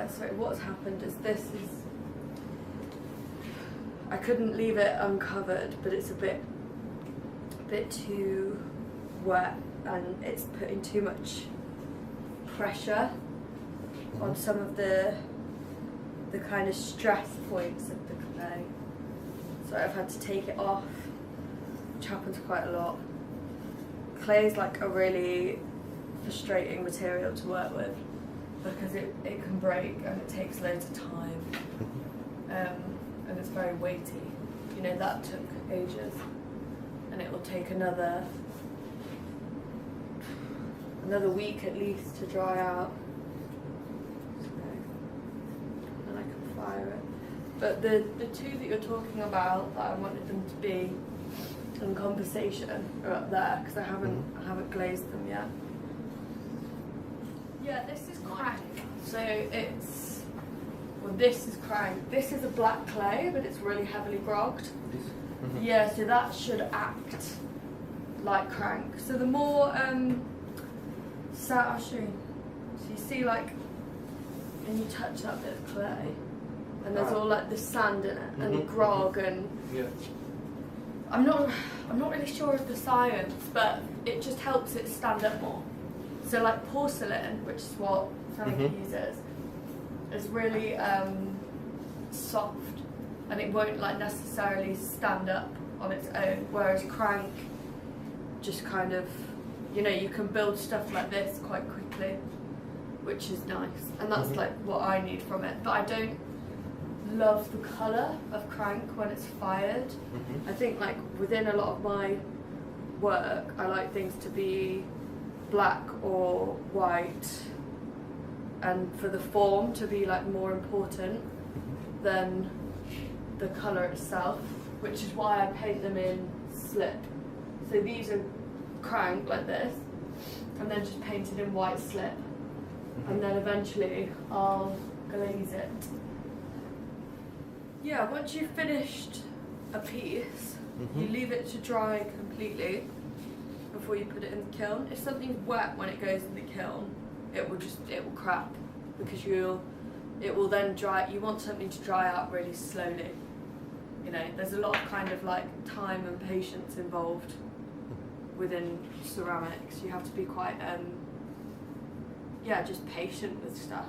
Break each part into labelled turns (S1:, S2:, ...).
S1: yeah, so what's happened is I couldn't leave it uncovered, but it's a bit too wet and it's putting too much pressure on some of the kind of stress points of the clay. So I've had to take it off, which happens quite a lot. Clay is like a really frustrating material to work with because it can break and it takes loads of time, and it's very weighty. You know, that took ages, and it will take another week at least to dry out. So, and I can fire it. But the two that you're talking about that I wanted them to be in conversation are up there because I haven't glazed them yet. Yeah, this is crank. So this is crank. This is a black clay, but it's really heavily grogged. Yeah, so that should act like crank. So the more I'll show you. So you see, like, when you touch that bit of clay, and there's all like the sand in it and the grog and.
S2: Yeah.
S1: I'm not really sure of the science, but it just helps it stand up more. So like porcelain, which is what ceramic uses, is really soft, and it won't like necessarily stand up on its own. Whereas crank, just kind of, you know, you can build stuff like this quite quickly, which is nice, and that's like what I need from it. But I don't love the colour of crank when it's fired. I think like within a lot of my work, I like things to be black or white, and for the form to be like more important than the colour itself, which is why I paint them in slip. So these are crank like this, and then just painted in white slip, and then eventually I'll glaze it. Yeah, once you've finished a piece, you leave it to dry completely before you put it in the kiln. If something's wet when it goes in the kiln, it will crap, because it will then dry. You want something to dry out really slowly. You know, there's a lot of kind of like time and patience involved within ceramics. You have to be quite just patient with stuff,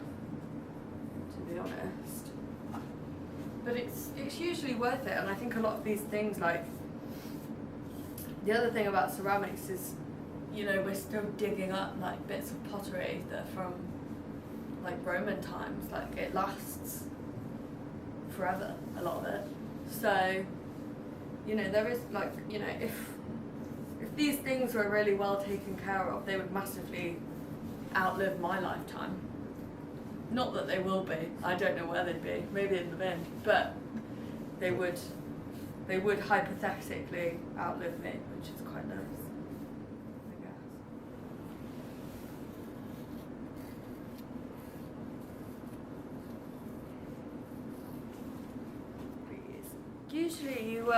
S1: to be honest. But it's usually worth it, and I think a lot of these things, like, the other thing about ceramics is, you know, we're still digging up like bits of pottery that are from like Roman times. Like, it lasts forever, a lot of it. So, you know, there is like, you know, if these things were really well taken care of, they would massively outlive my lifetime. Not that they will be. I don't know where they'd be. Maybe in the bin, but they would hypothetically outlive me, which is quite nice, I guess. Usually you,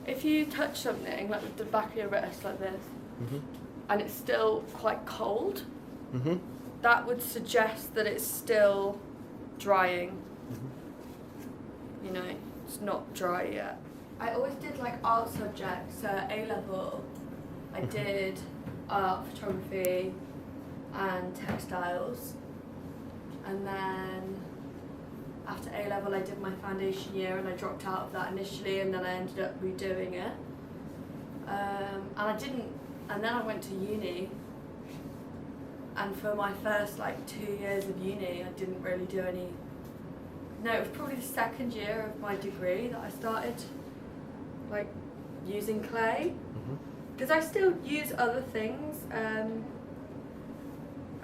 S1: if you touch something, like with the back of your wrist like this, and it's still quite cold, that would suggest that it's still drying. You know, it's not dry yet. I always did like art subjects. So at A-level, I did art, photography, and textiles. And then after A-level, I did my foundation year, and I dropped out of that initially, and then I ended up redoing it. And then I went to uni. And for my first like 2 years of uni, I didn't really do any. No, it was probably the second year of my degree that I started like using clay, because I still use other things.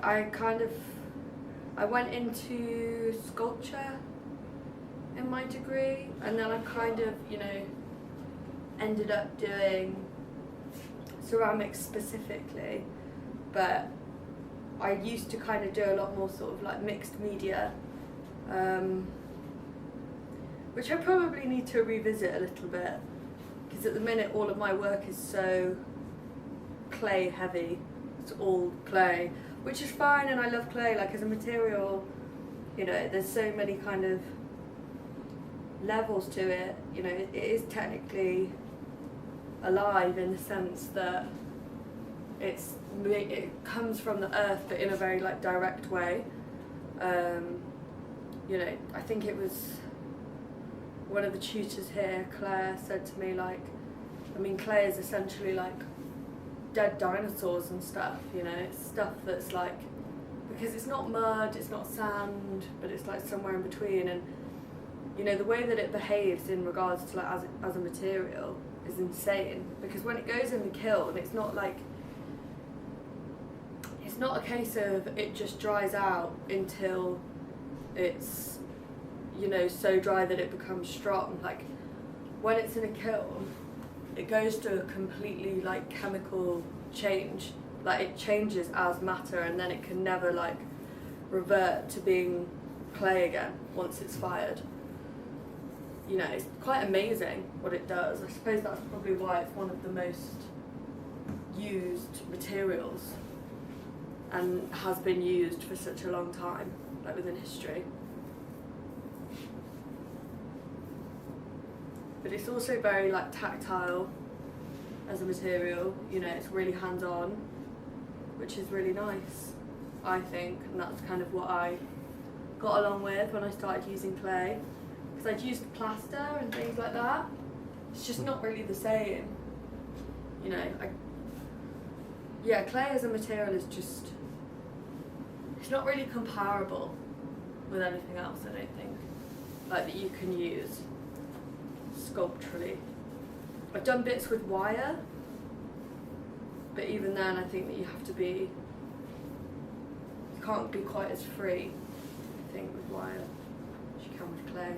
S1: I went into sculpture in my degree, and then I kind of, you know, ended up doing ceramics specifically, but I used to kind of do a lot more sort of like mixed media, which I probably need to revisit a little bit, because at the minute all of my work is so clay heavy. It's all clay, which is fine, and I love clay. Like, as a material,
S2: You know, there's so many kind of levels to it. You know, it is technically alive in the sense that it comes from the earth, but in a very like direct way. You know, I think it was one of the tutors here, Claire, said to me, like, I mean, clay is essentially like dead dinosaurs and stuff, you know, it's stuff that's like, because it's not mud, it's not sand, but it's like somewhere in between. And you know, the way that it behaves in regards to like as a material is insane, because when it goes in the kiln, it's not a case of it just dries out until it's, you know, so dry that it becomes strong. Like, when it's in a kiln, it goes through a completely like chemical change. Like, it changes as matter, and then it can never like revert to being clay again once it's fired. You know, it's quite amazing what it does. I suppose that's probably why it's one of the most used materials and has been used for such a long time, like within history. But it's also very like tactile as a material, you know, it's really hands-on, which is really nice, I think, and that's kind of what I got along with when I started using clay, because I'd used plaster and things like that. It's just not really the same, you know. Clay as a material is just, it's not really comparable with anything else, I don't think, like that you can use sculpturally. I've done bits with wire, but even then I think that you have to be, you can't be quite as free, I think, with wire as you can with clay.